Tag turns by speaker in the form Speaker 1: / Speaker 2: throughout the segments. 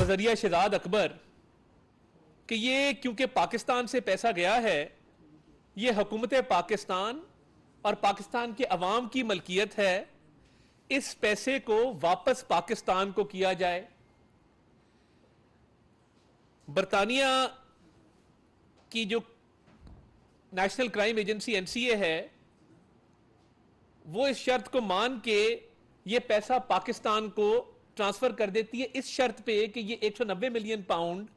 Speaker 1: नजरिया शहजाद अकबर कि ये क्योंकि पाकिस्तान से पैसा गया है, ये हुकूमत पाकिस्तान और पाकिस्तान के अवाम की मलकियत है, इस पैसे को वापस पाकिस्तान को किया जाए। बरतानिया की जो नेशनल क्राइम एजेंसी एनसीए है, वो इस शर्त को मान के ये पैसा पाकिस्तान को ट्रांसफर कर देती है, इस शर्त पे कि ये 190 मिलियन पाउंड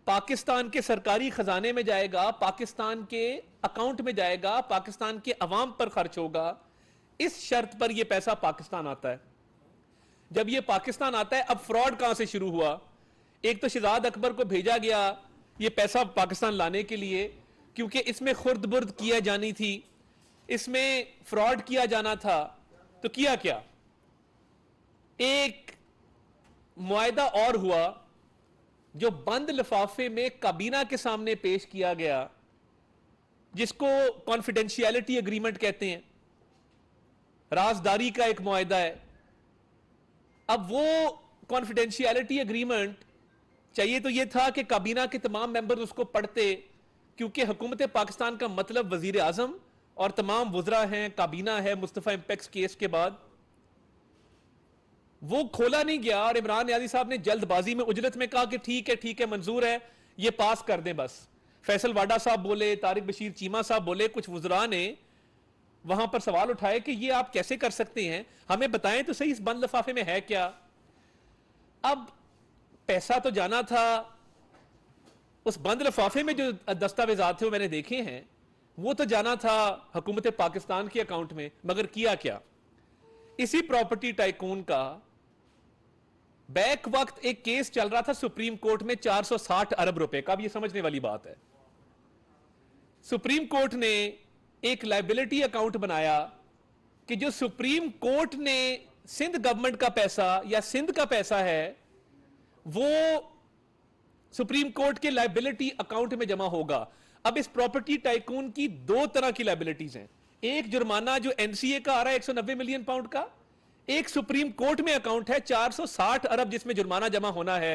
Speaker 1: पाकिस्तान के सरकारी खजाने में जाएगा, पाकिस्तान के अकाउंट में जाएगा, पाकिस्तान के अवाम पर खर्च होगा। इस शर्त पर यह पैसा पाकिस्तान आता है। जब यह पाकिस्तान आता है, अब फ्रॉड कहां से शुरू हुआ? एक तो शहजाद अकबर को भेजा गया यह पैसा पाकिस्तान लाने के लिए, क्योंकि इसमें खुर्द बुर्द किया जानी थी, इसमें फ्रॉड किया जाना था। तो किया क्या? एक मुआयदा और हुआ जो बंद लिफाफे में काबीना के सामने पेश किया गया, जिसको कॉन्फिडेंशियलिटी एग्रीमेंट कहते हैं, राजदारी का एक मुआयदा है। अब वो कॉन्फिडेंशियलिटी एग्रीमेंट चाहिए तो यह था कि काबीना के तमाम मेंबर उसको पढ़ते, क्योंकि हुकूमत पाकिस्तान का मतलब वजीर आजम और तमाम वुज़रा हैं, काबीना है मुस्तफा इंपेक्स केस के बाद। वो खोला नहीं गया और इमरान नियाज़ी साहब ने जल्दबाजी में उजलत में कहा कि ठीक है मंजूर है, ये पास कर दें बस। फैसल वाडा साहब बोले, तारिक बशीर चीमा साहब बोले, कुछ वुज़रा ने वहां पर सवाल उठाए कि ये आप कैसे कर सकते हैं, हमें बताएं तो सही इस बंद लिफाफे में है क्या। अब पैसा तो जाना था, उस बंद लिफाफे में जो दस्तावेजात थे वो मैंने देखे हैं, वो तो जाना था हुकूमत पाकिस्तान के अकाउंट में, मगर किया क्या? इसी प्रॉपर्टी टाइकून का बैक वक्त एक केस चल रहा था सुप्रीम कोर्ट में 460 अरब रुपए का। अब यह समझने वाली बात है, सुप्रीम कोर्ट ने एक लायबिलिटी अकाउंट बनाया कि जो सुप्रीम कोर्ट ने सिंध गवर्नमेंट का पैसा या सिंध का पैसा है, वो सुप्रीम कोर्ट के लायबिलिटी अकाउंट में जमा होगा। अब इस प्रॉपर्टी टाइकून की दो तरह की लायबिलिटीज हैं। एक जुर्माना जो एनसीए का आ रहा है 190 मिलियन पाउंड का, एक सुप्रीम कोर्ट में अकाउंट है 460 अरब जिसमें जुर्माना जमा होना है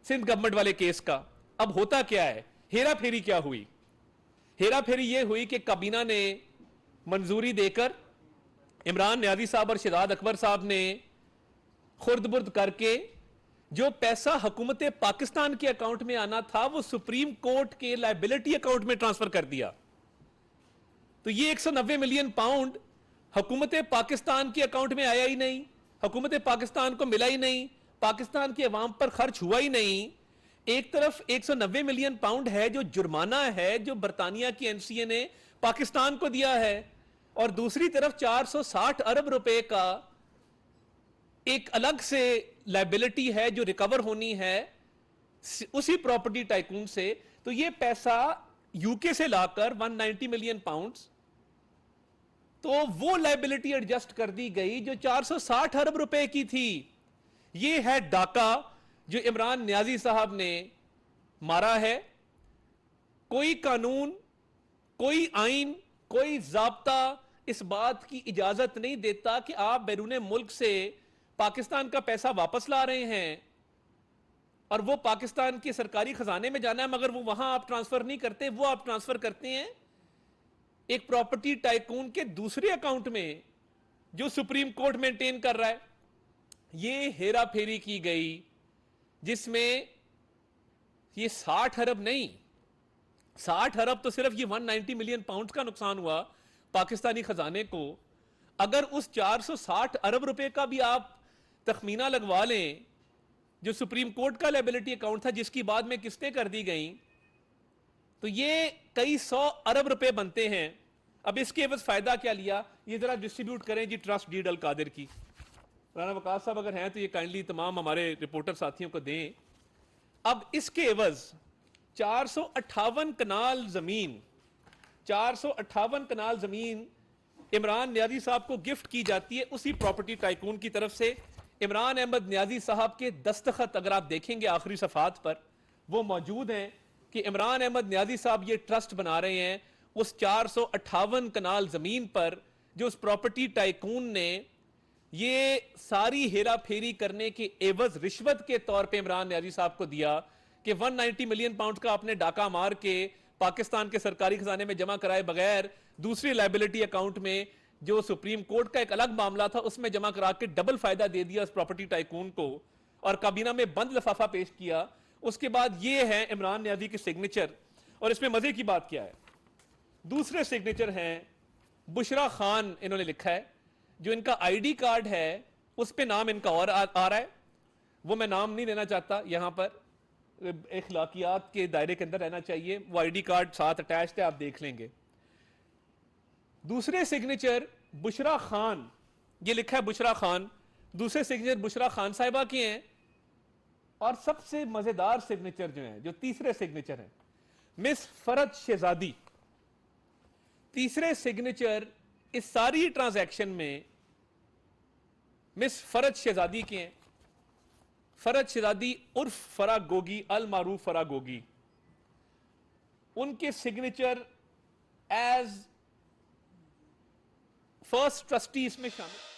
Speaker 1: सिंध गवर्नमेंट वाले केस का। अब होता क्या है? हेरा फेरी क्या हुई? हेरा फेरी यह हुई कि काबीना ने मंजूरी देकर इमरान नियाज़ी साहब और शहजाद अकबर साहब ने खुर्द बुर्द करके जो पैसा हुकूमत पाकिस्तान के अकाउंट में आना था वो सुप्रीम कोर्ट के लायबिलिटी अकाउंट में ट्रांसफर कर दिया। तो ये 190 मिलियन पाउंड हुकूमत पाकिस्तान के अकाउंट में आया ही नहीं, हुकूमत पाकिस्तान को मिला ही नहीं, पाकिस्तान के अवाम पर खर्च हुआ ही नहीं। एक तरफ 190 मिलियन पाउंड है जो जुर्माना है जो बरतानिया की एनसीए ने पाकिस्तान को दिया है, और दूसरी तरफ 460 अरब रुपए का एक अलग से लायबिलिटी है जो रिकवर होनी है उसी प्रॉपर्टी टाइकून से। तो यह पैसा यूके से लाकर 190 मिलियन पाउंड्स, तो वो लायबिलिटी एडजस्ट कर दी गई जो 460 अरब रुपए की थी। यह है डाका जो इमरान नियाज़ी साहब ने मारा है। कोई कानून, कोई आइन, कोई ज़ाब्ता इस बात की इजाजत नहीं देता कि आप बैरून मुल्क से पाकिस्तान का पैसा वापस ला रहे हैं और वो पाकिस्तान के सरकारी खजाने में जाना है, मगर वो वहां आप ट्रांसफर नहीं करते, वो आप ट्रांसफर करते हैं एक प्रॉपर्टी टाइकून के दूसरे अकाउंट में जो सुप्रीम कोर्ट मेंटेन कर रहा है। ये हेरा फेरी की गई जिसमें ये 60 अरब नहीं, 60 अरब तो सिर्फ ये 190 मिलियन पाउंड का नुकसान हुआ पाकिस्तानी खजाने को। अगर उस 460 अरब रुपए का भी आप तखमीना लगवा लें जो सुप्रीम कोर्ट का लायबिलिटी अकाउंट था जिसकी बाद में किस्तें कर दी गई, तो ये कई 100 अरब रुपए बनते हैं। अब इसके बस फायदा क्या लिया? ये जरा डिस्ट्रीब्यूट करें जी ट्रस्ट डीड अल कादिर की। राना वकास साहब अगर हैं तो ये काइंडली तमाम हमारे रिपोर्टर साथियों को दें। अब इसके एवज 458 कनाल जमीन, 458 कनाल जमीन इमरान नियाज़ी साहब को गिफ्ट की जाती है उसी प्रॉपर्टी टाइकून की तरफ से। इमरान अहमद नियाज़ी साहब के दस्तखत अगर आप देखेंगे आखिरी सफात पर वो मौजूद हैं कि इमरान अहमद नियाज़ी साहब ये ट्रस्ट बना रहे हैं उस 458 कनाल जमीन पर जो उस प्रॉपर्टी टाइकून ने ये सारी हेरा फेरी करने के एवज रिश्वत के तौर पे इमरान न्याजी साहब को दिया कि 190 मिलियन पाउंड का आपने डाका मार के पाकिस्तान के सरकारी खजाने में जमा कराए बगैर दूसरी लाइबिलिटी अकाउंट में जो सुप्रीम कोर्ट का एक अलग मामला था उसमें जमा करा के डबल फायदा दे दिया उस प्रॉपर्टी टाइकून को और काबीना में बंद लिफाफा पेश किया। उसके बाद ये है इमरान न्याजी की सिग्नेचर। और इसमें मजे की बात क्या है, दूसरे सिग्नेचर हैं बुशरा खान, इन्होंने लिखा है, जो इनका आईडी कार्ड है उस पे नाम इनका और आ रहा है, वो मैं नाम नहीं लेना चाहता, यहां पर इखलाकियात के दायरे के अंदर रहना चाहिए, वो आईडी कार्ड साथ अटैच्ड है, आप देख लेंगे। दूसरे सिग्नेचर बुशरा खान, ये लिखा है बुशरा खान, दूसरे सिग्नेचर बुशरा खान साहिबा के हैं। और सबसे मजेदार सिग्नेचर जो है, जो तीसरे सिग्नेचर है, मिस फरद शहजादी। तीसरे सिग्नेचर इस सारी ट्रांजैक्शन में मिस फरद शहजादी के हैं। फरद शहजादी उर्फ फरा गोगी, अल मारूफ फरा गोगी, उनके सिग्नेचर एज फर्स्ट ट्रस्टी इसमें शामिल।